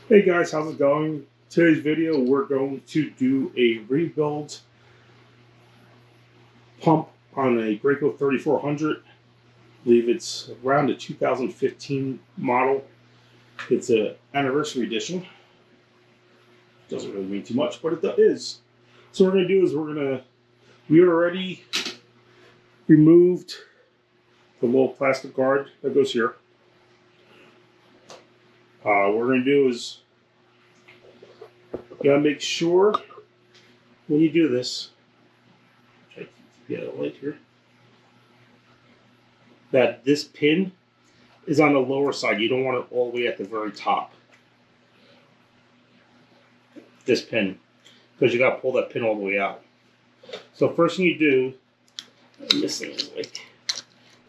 Hey guys, how's it going? Today's video we're going to do a rebuild pump on a Graco 3400. I believe it's around a 2015 model. It's an anniversary edition. Doesn't really mean too much, but it is. So what we're going to do is we already removed the little plastic guard that goes here. What we're going to do is you gotta make sure when you do this, try to get a light here, that this pin is on the lower side. You don't want it all the way at the very top. This pin, because you gotta pull that pin all the way out. So first thing you do, this thing is like,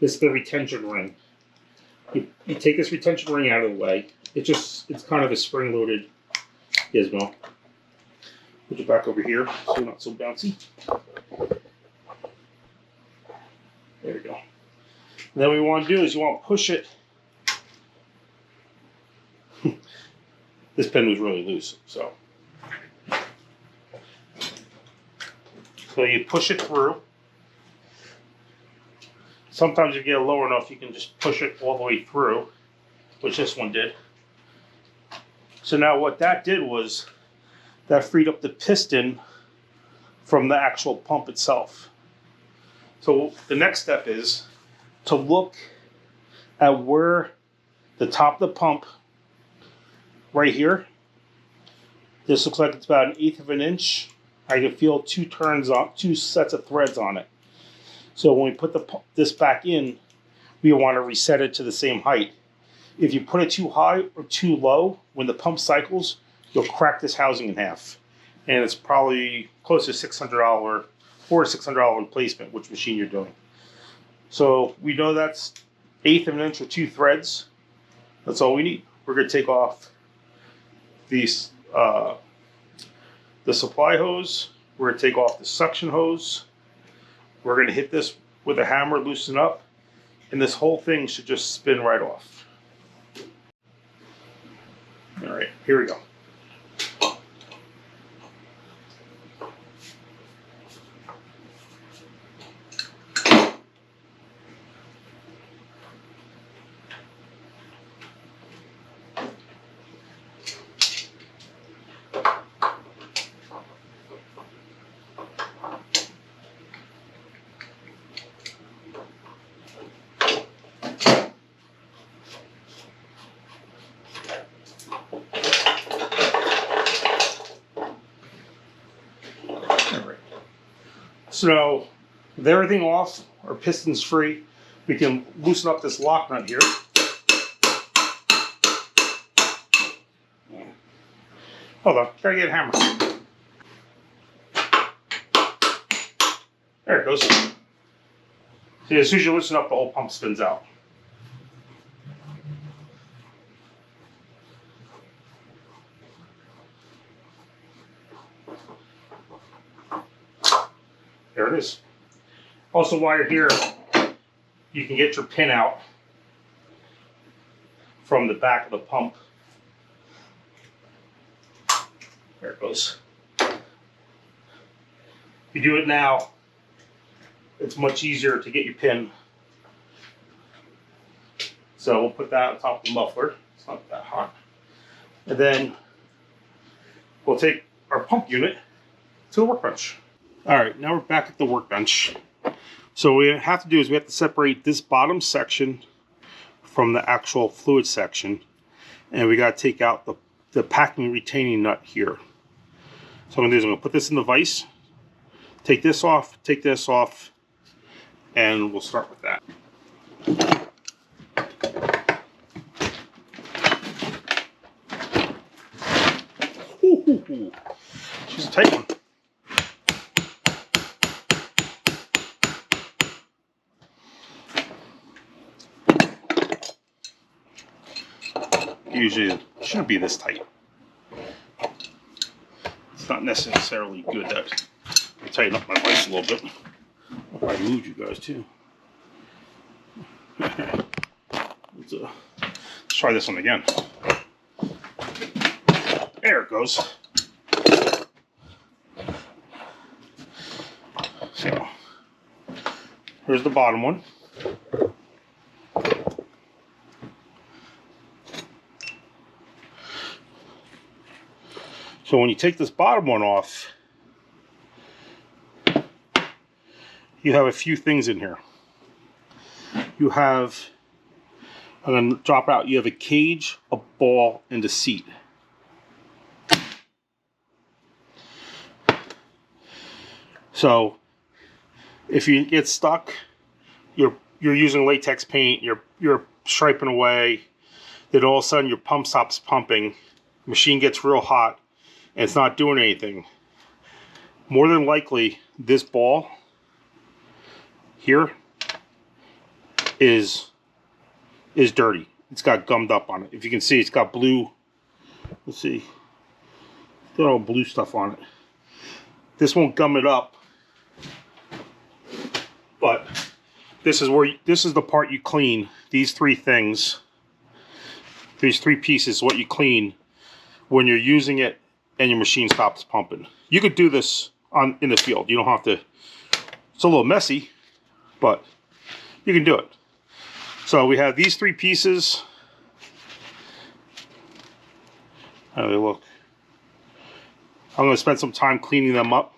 this is the retention ring. You take this retention ring out of the way. It's kind of a spring-loaded gizmo. Put it back over here so you're not so bouncy. There we go. And then what you want to do is you want to push it. This pin was really loose, so you push it through. Sometimes if you get it low enough, you can just push it all the way through, which this one did. So now what that did was that freed up the piston from the actual pump itself. So the next step is to look at where the top of the pump, right here, this looks like it's about 1/8 of an inch. I can feel two sets of threads on it. So when we put this back in, we want to reset it to the same height. If you put it too high or too low, when the pump cycles, you'll crack this housing in half. And it's probably close to $600 or $600 replacement, which machine you're doing. So we know that's 1/8 of an inch with 2 threads. That's all we need. We're going to take off these, the supply hose. We're going to take off the suction hose. We're going to hit this with a hammer, loosen up, and this whole thing should just spin right off. All right, here we go. So with everything off, our piston's free, we can loosen up this lock nut here. Hold on, gotta get a hammer. There it goes. See, as soon as you loosen up, the whole pump spins out. There it is. Also, while you're here, you can get your pin out from the back of the pump. There it goes. If you do it now, it's much easier to get your pin. So we'll put that on top of the muffler. It's not that hot. And then we'll take our pump unit to the workbench. All right, now we're back at the workbench. So what we have to do is we have to separate this bottom section from the actual fluid section, and we got to take out the packing retaining nut here. So what I'm going to do is I'm going to put this in the vise, take this off, and we'll start with that. Ooh, she's a tight one. Usually it shouldn't be this tight. It's not necessarily good that I tighten up my vise a little bit. I moved you guys too. Let's try this one again. There it goes. So here's the bottom one. So when you take this bottom one off, you have a few things in here. You have, I'm going to drop out, you have a cage, a ball, and a seat. So if you get stuck, you're using latex paint, you're striping away, then all of a sudden your pump stops pumping, the machine gets real hot, and it's not doing anything. More than likely, this ball here is dirty. It's got gummed up on it. If you can see, it's got blue. Let's see, it's got all blue stuff on it. This won't gum it up, but this is the part you clean. These three things, these three pieces, what you clean when you're using it and your machine stops pumping. You could do this in the field. You don't have to. It's a little messy, but you can do it. So we have these three pieces. How do they look? I'm going to spend some time cleaning them up.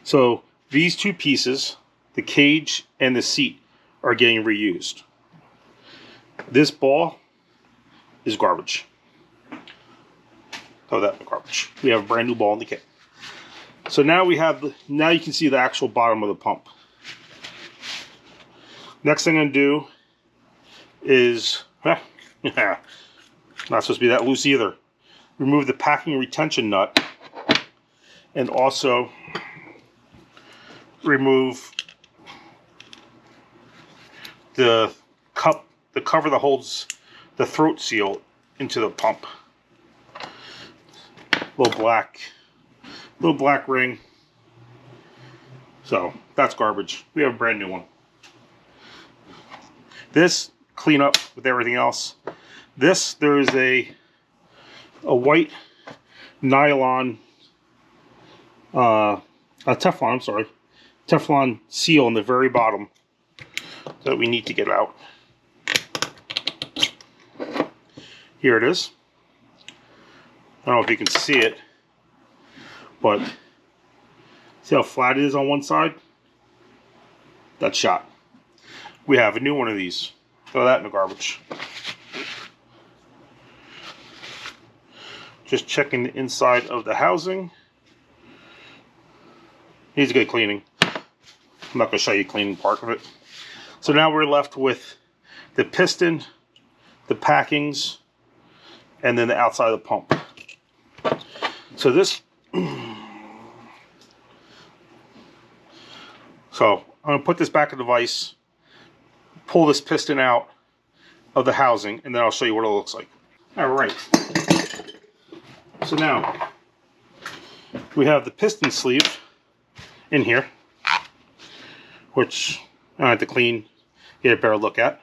So these two pieces, the cage and the seat, are getting reused. This ball is garbage. Throw that in the garbage. We have a brand new ball in the kit. So now now you can see the actual bottom of the pump. Next thing I'm going to do is, not supposed to be that loose either. Remove the packing retention nut, and also remove the cover that holds the throat seal into the pump. Little black ring. So that's garbage. We have a brand new one. This, clean up with everything else. This, there is a white nylon, a Teflon, I'm sorry, Teflon seal on the very bottom that we need to get out. Here it is. I don't know if you can see it, but see how flat it is on one side? That's shot. We have a new one of these. Throw that in the garbage. Just checking the inside of the housing. Needs a good cleaning. I'm not going to show you cleaning part of it. So now we're left with the piston, the packings, and then the outside of the pump. So this, so I'm going to put this back in the vise, pull this piston out of the housing, and then I'll show you what it looks like. All right. So now we have the piston sleeve in here, which I have to clean, get a better look at.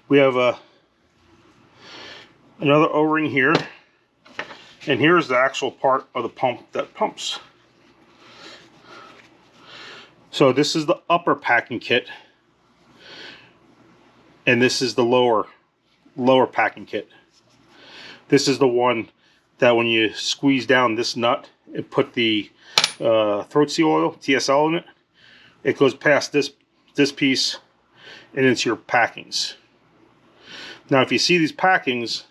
We have another O-ring here, and here's the actual part of the pump that pumps. So this is the upper packing kit, and this is the lower packing kit. This is the one that when you squeeze down this nut and put the throat seal oil, TSL, in it, it goes past this piece and into your packings. Now if you see these packings,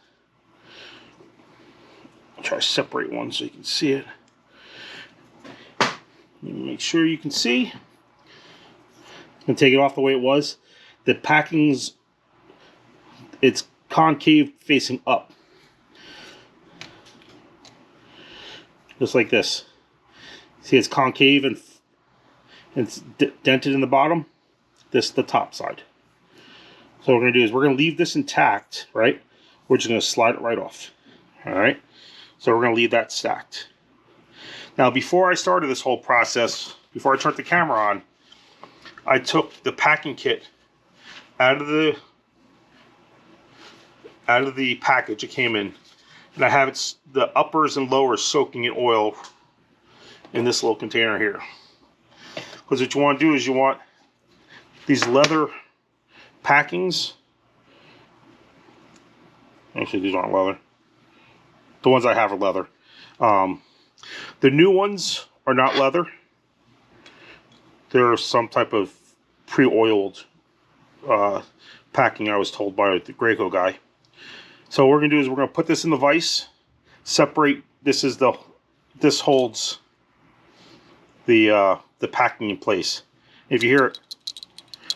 I'll try to separate one so you can see it. Make sure you can see. I'm going to take it off the way it was. The packings, it's concave facing up. Just like this. See, it's concave and it's dented in the bottom. This is the top side. So what we're going to do is we're going to leave this intact, right? We're just going to slide it right off. All right? So we're going to leave that stacked. Now, before I started this whole process, before I turned the camera on, I took the packing kit out of the package it came in, And I have the uppers and lowers soaking in oil in this little container here. Because what you want to do is you want these leather packings. Actually, these aren't leather. The ones I have are leather. The new ones are not leather. They're some type of pre-oiled packing, I was told by the Graco guy. So what we're going to do is we're going to put this in the vise, separate. This holds the packing in place. If you hear it,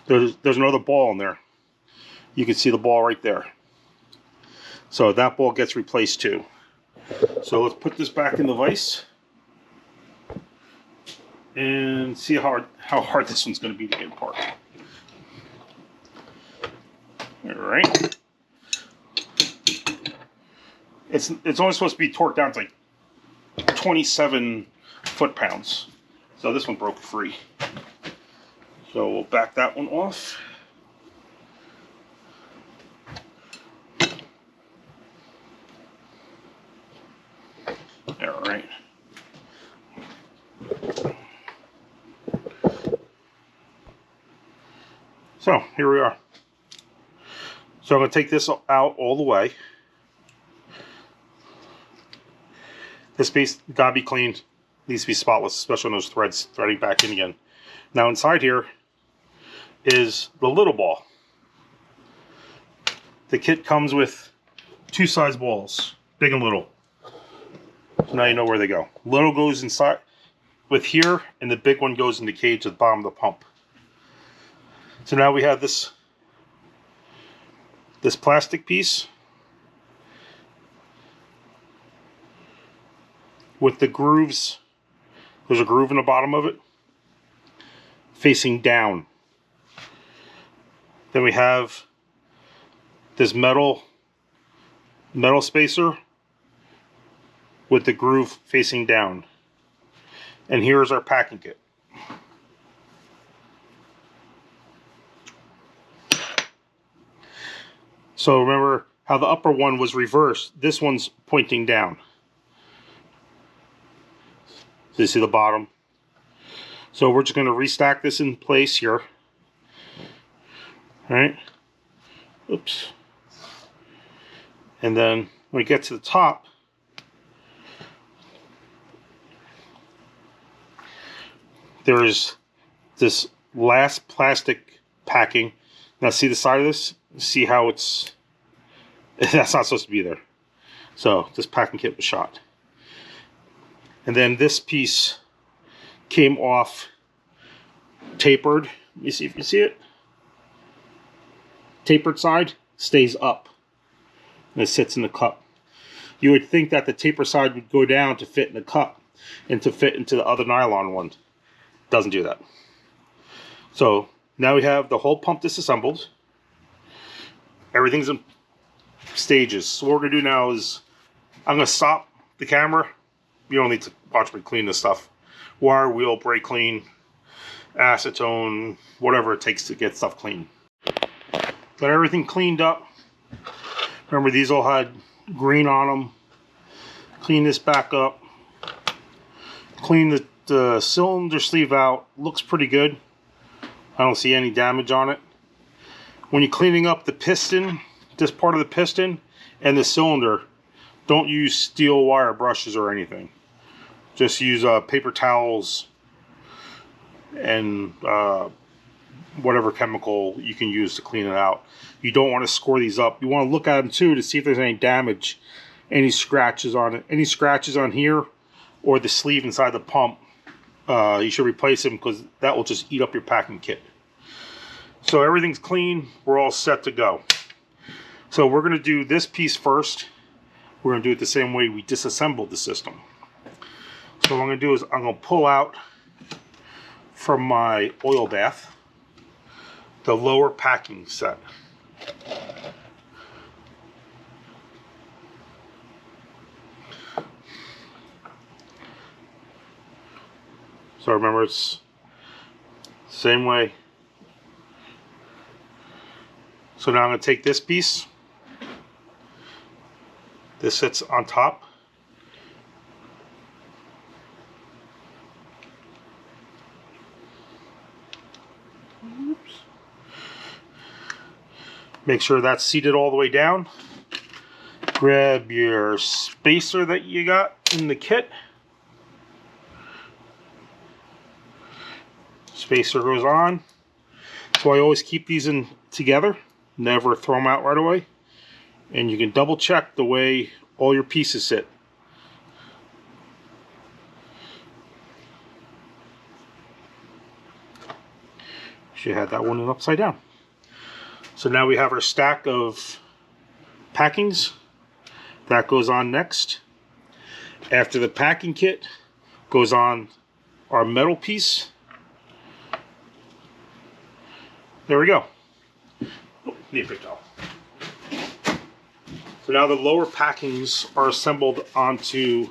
there's another ball in there. You can see the ball right there. So that ball gets replaced too. So let's put this back in the vise and see how hard this one's going to be to get apart. All right. It's only supposed to be torqued down to like 27 foot-pounds. So this one broke free. So we'll back that one off. All right. So here we are. So I'm going to take this out all the way. This piece gotta be cleaned, needs to be spotless, especially on those threads threading back in again. Now inside here is the little ball. The kit comes with two size balls, big and little. So now you know where they go. Little goes inside with here, and the big one goes in the cage at the bottom of the pump. So now we have this plastic piece with the grooves. There's a groove in the bottom of it facing down. Then we have this metal spacer with the groove facing down. And here's our packing kit. So remember how the upper one was reversed. This one's pointing down. So you see the bottom. So we're just going to restack this in place here. All right. Oops. And then when we get to the top, there is this last plastic packing. Now see the side of this? See how it's... That's not supposed to be there. So this packing kit was shot. And then this piece came off tapered. You see if you see it? Tapered side stays up. And it sits in the cup. You would think that the taper side would go down to fit in the cup and to fit into the other nylon one. Doesn't do that. So now we have the whole pump disassembled. Everything's in stages. So what we're going to do now is I'm going to stop the camera. You don't need to watch me clean this stuff. Wire, wheel, brake clean, acetone, whatever it takes to get stuff clean. Got everything cleaned up. Remember, these all had green on them. Clean this back up. Clean the cylinder sleeve out. Looks pretty good. I don't see any damage on it. When you're cleaning up the piston, this part of the piston and the cylinder, don't use steel wire brushes or anything. Just use paper towels and whatever chemical you can use to clean it out. You don't want to score these up. You want to look at them too to see if there's any damage, any scratches on it. Any scratches on here or the sleeve inside the pump, you should replace them because that will just eat up your packing kit. So everything's clean. We're all set to go. So we're going to do this piece first. We're going to do it the same way we disassembled the system. So what I'm going to do is I'm going to pull out from my oil bath the lower packing set. So remember, it's the same way. So now I'm going to take this piece This sits on top. Oops. Make sure that's seated all the way down. Grab your spacer that you got in the kit. Spacer goes on. So I always keep these in together, never throw them out right away. And you can double check the way all your pieces sit. She had that one upside down. So now we have our stack of packings. That goes on next. After the packing kit goes on our metal piece. There we go. Oh, need a big towel. So now the lower packings are assembled onto,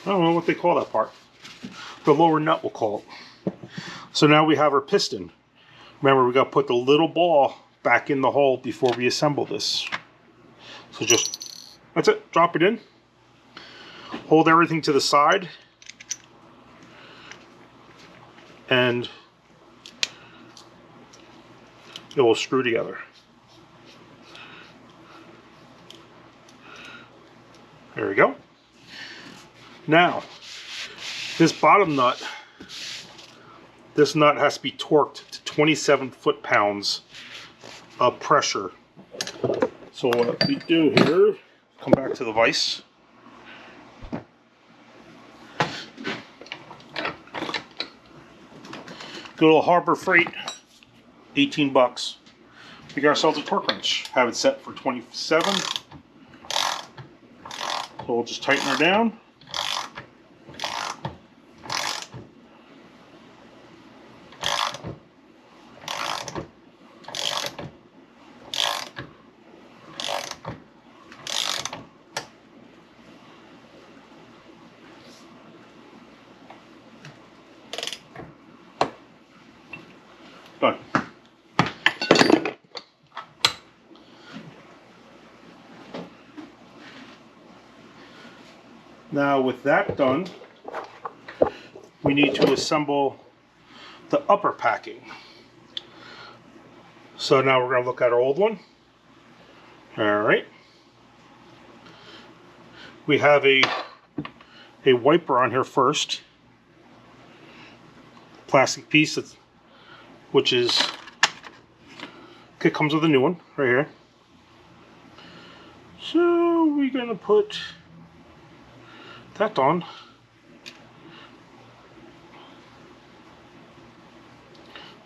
I don't know what they call that part. The lower nut, we'll call it. So now we have our piston. Remember, we got to put the little ball back in the hole before we assemble this. So just, that's it, drop it in. Hold everything to the side. And it will screw together. There we go. Now, this bottom nut, this nut has to be torqued to 27 foot-pounds of pressure. So what we do here, come back to the vise. Good old Harbor Freight, 18 bucks. We got ourselves a torque wrench. Have it set for 27. So we'll just tighten her down. Done. Now with that done, we need to assemble the upper packing. So now we're going to look at our old one. Alright. We have a wiper on here first. Plastic piece that's, which is, it comes with a new one right here. So we're going to put that on.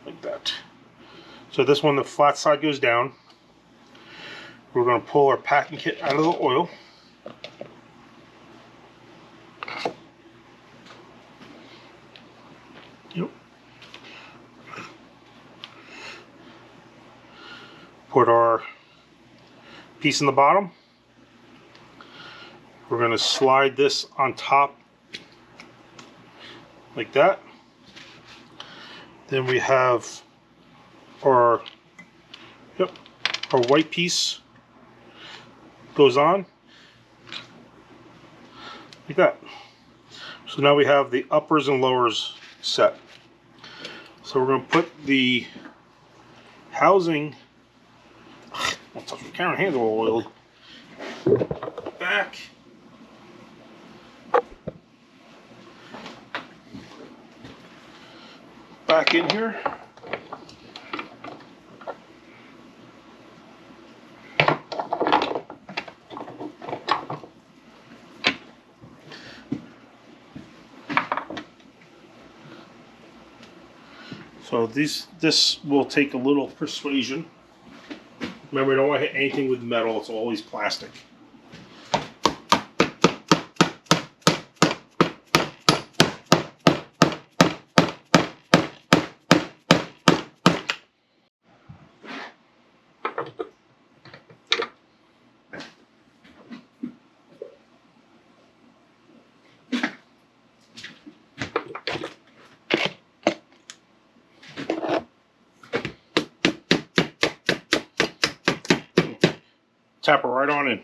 Like that. So this one, the flat side goes down. We're going to pull our packing kit out of the oil. Yep. Put our piece in the bottom. We're going to slide this on top like that. Then we have our, our white piece goes on like that. So now we have the uppers and lowers set. So we're going to put the housing, don't touch my camera, hands are all oily, back. Back in here. So this will take a little persuasion. Remember, you don't want to hit anything with metal, it's always plastic. Tap it right on in.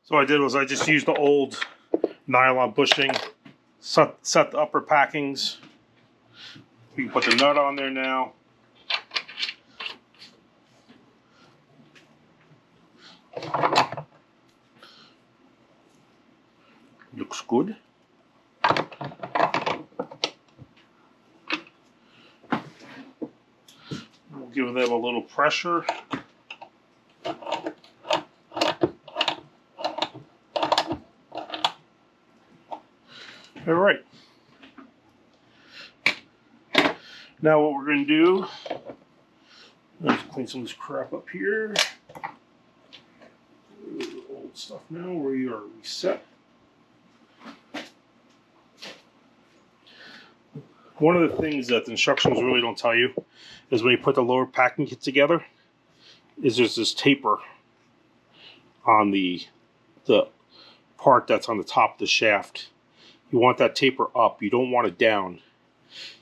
So what I did was I just used the old nylon bushing, set the upper packings. We can put the nut on there now. Looks good. We'll give them a little pressure. All right. Now what we're going to do, let's clean some of this crap up here. Old stuff now, we are reset. One of the things that the instructions really don't tell you is when you put the lower packing kit together, is there's this taper on the part that's on the top of the shaft. You want that taper up. You don't want it down.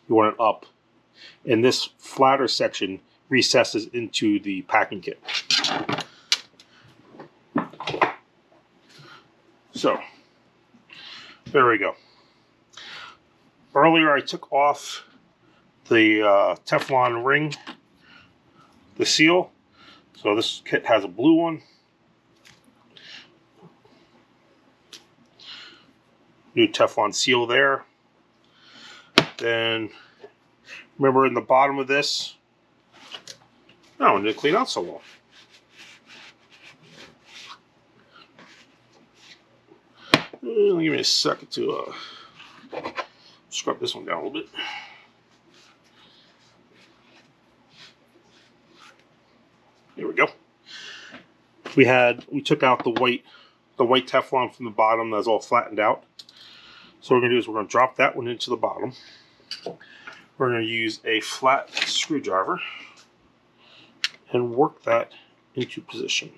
You want it up. And this flatter section recesses into the packing kit. So, there we go. Earlier I took off the Teflon ring, the seal. So this kit has a blue one. New Teflon seal there. Then, remember in the bottom of this, oh, it didn't clean out so well. Give me a second to scrub this one down a little bit. There we go. We took out the white Teflon from the bottom that's all flattened out. So what we're going to do is we're going to drop that one into the bottom. We're going to use a flat screwdriver and work that into position.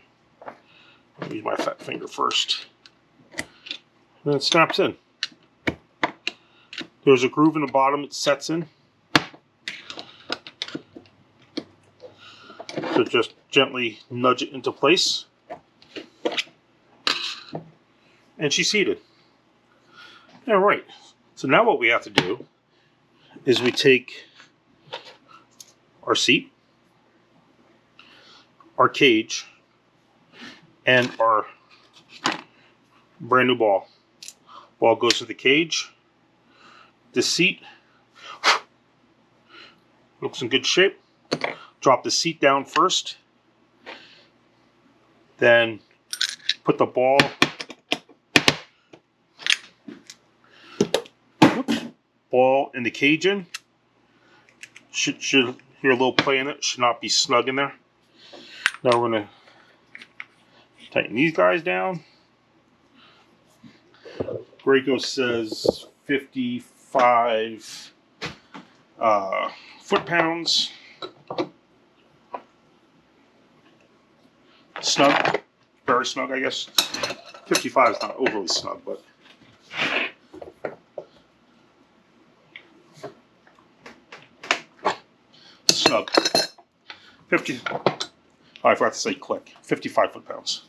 I'll use my fat finger first. And then it snaps in. There's a groove in the bottom it sets in. So just gently nudge it into place. And she's seated. All right. So now what we have to do is we take our seat, our cage, and our brand new ball. Ball goes to the cage. The seat looks in good shape. Drop the seat down first. Then put the ball in the cage in. Should hear a little play in it. Should not be snug in there. Now we're going to tighten these guys down. Graco says 55 foot-pounds. Snug. Very snug, I guess. 55 is not overly snug, but snug. 50. Oh, I forgot to say click. 55 foot-pounds.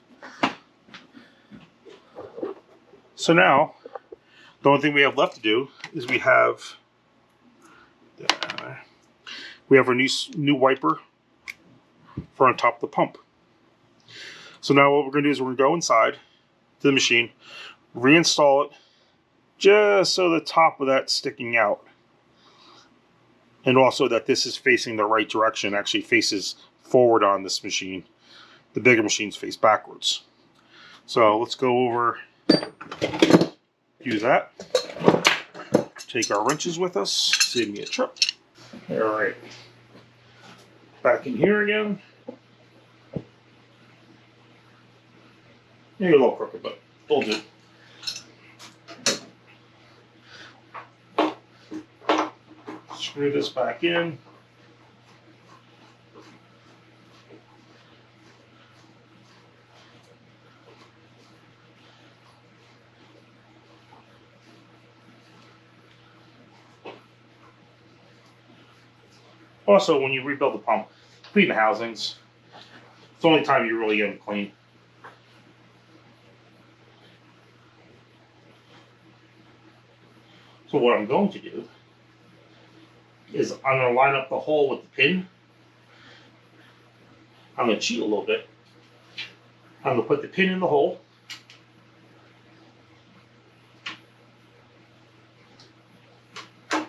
So now, the only thing we have left to do is we have our new wiper for on top of the pump. So now what we're going to do is we're going to go inside to the machine, reinstall it, just so the top of that's sticking out. And also that this is facing the right direction, actually faces forward on this machine. The bigger machines face backwards. So let's go over, use that. Take our wrenches with us, save me a trip. All right, back in here again. Maybe a little crooked, but it'll do. Screw this back in. Also, when you rebuild the pump, clean the housings. It's the only time you really get them clean. So what I'm going to do is I'm going to line up the hole with the pin. I'm going to cheat a little bit. I'm going to put the pin in the hole. There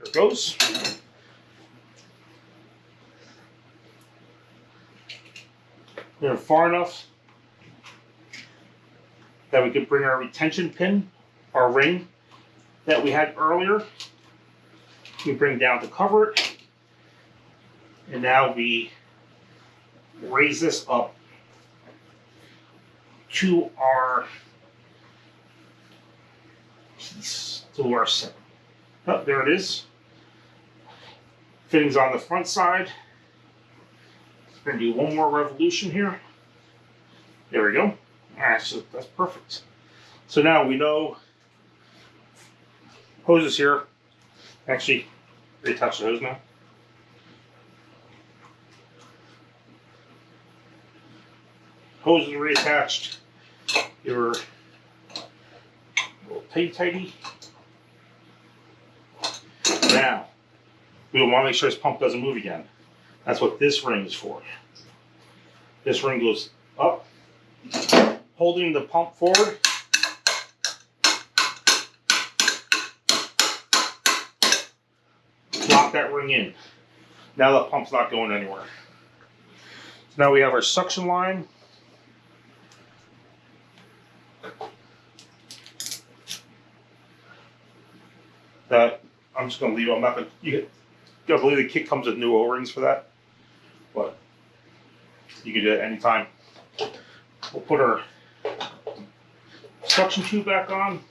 it goes. They're far enough that we can bring our retention pin, our ring that we had earlier, we bring down to cover it, and now we raise this up to our piece, to our center. Oh, there it is. Fittings on the front side. We're going to do one more revolution here. There we go. Alright, so that's perfect. So now we know hoses here. Actually, reattach the hose now. Hose is reattached. Your little tighty. Now, we want to make sure this pump doesn't move again. That's what this ring is for. This ring goes up, holding the pump forward. Lock that ring in. Now the pump's not going anywhere. So now we have our suction line. That I'm just going to leave. I'm not going to. I believe the kit comes with new O-rings for that, but you can do it anytime. We'll put our suction tube back on.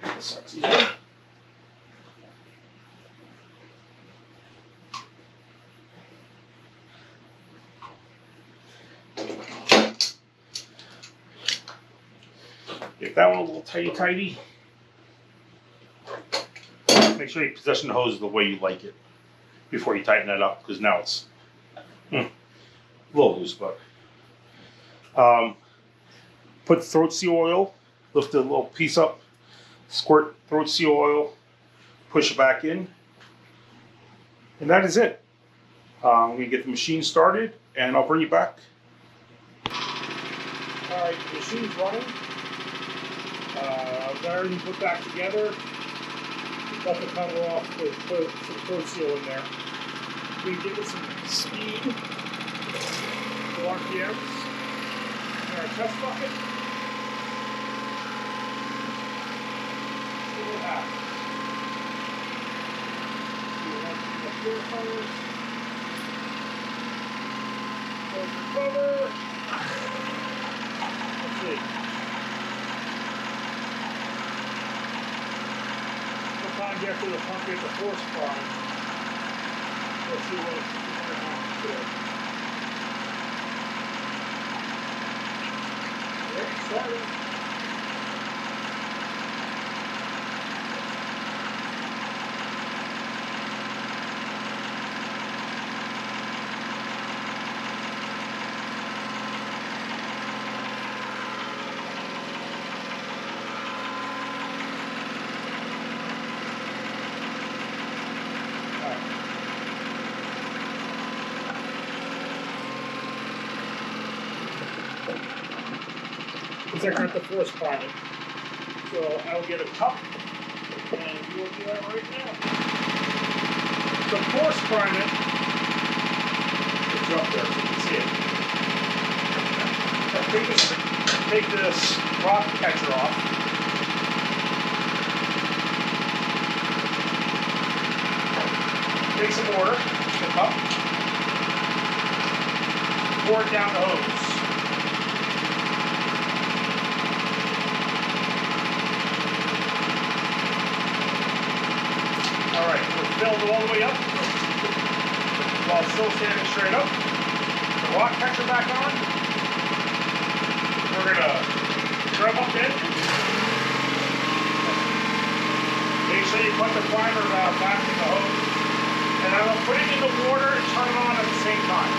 That's easier. Get that one a little tighty. Make sure you position the hose the way you like it before you tighten it up, because now it's a little loose. But put throat seal oil, lift the little piece up, squirt throat seal oil, push it back in, and that is it. I'm gonna get the machine started, and I'll bring you back. All right, the machine's running. Got everything put back together. Got the cover off, put some throat seal in there. We give it some speed, the RPMs, and our test bucket. See what happens. We want to do the purifiers. Close the cover. Let's see. Sometimes after the pump gets the force prime, we'll see what it's going to do. There, started. I got the force priming. So I'll get a cup and we will do that right now. So force prime it. It's up there so you can see it. Now take this rock catcher off. Take some water, the cup. Pour it down the hose. Alright, we're filled all the way up while still standing straight up. The rock catcher back on. We're going to rev up in. then you put the primer valve back in the hose. And I'm going to put it in the water and turn it on at the same time.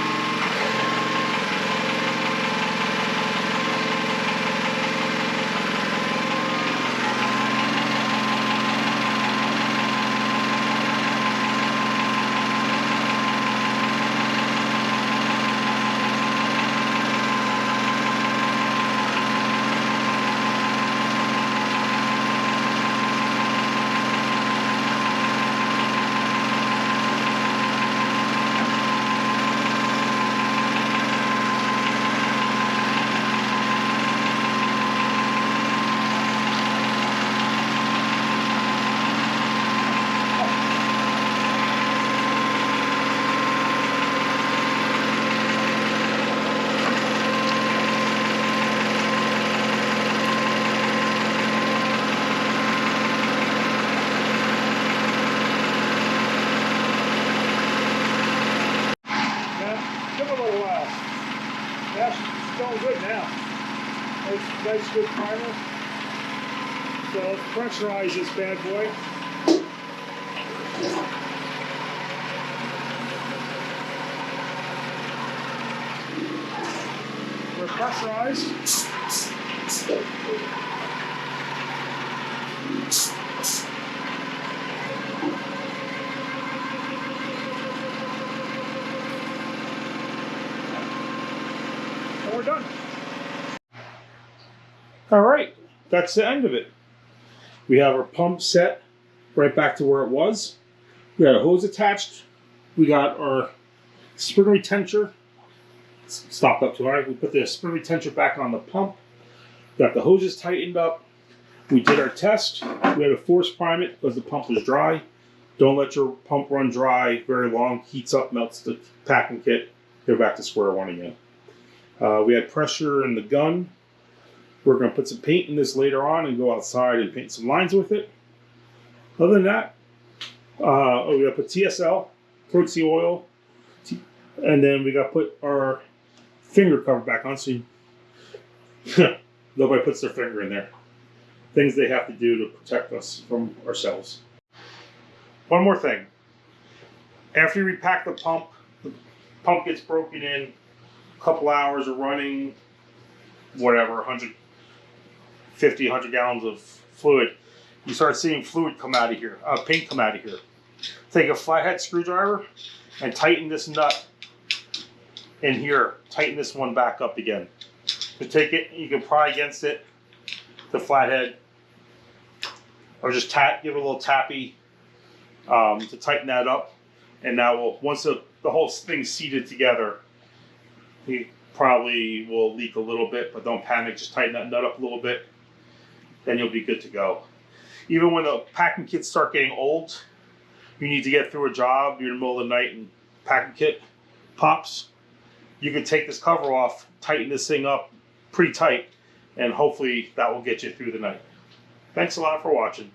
That's going good now. Nice good primer. So let's pressurize this bad boy. We're pressurized. And we're done. All right, that's the end of it. We have our pump set right back to where it was. We got a hose attached. We got our spring retention stopped up too high. We put the spring retention back on the pump. Got the hoses tightened up. We did our test. We had to force prime it because the pump was dry. Don't let your pump run dry very long. Heats up, melts the packing kit. Go back to square one again. We had pressure in the gun. We're going to put some paint in this later on and go outside and paint some lines with it. Other than that, we got to put TSL, Proxy oil, and then we got to put our finger cover back on so nobody puts their finger in there. Things they have to do to protect us from ourselves. One more thing. After you repack the pump gets broken in, a couple hours of running, whatever, 150, 100 gallons of fluid, you start seeing fluid come out of here, paint come out of here. Take a flathead screwdriver and tighten this nut in here. Tighten this one back up again. So take it, you can pry against it, the flathead, or just give it a little tappy to tighten that up. And now once the whole thing's seated together, you probably will leak a little bit, but don't panic. Just tighten that nut up a little bit, then you'll be good to go. Even when the packing kits start getting old, you need to get through a job, you're in the middle of the night and packing kit pops, you can take this cover off, tighten this thing up pretty tight, and hopefully that will get you through the night. Thanks a lot for watching.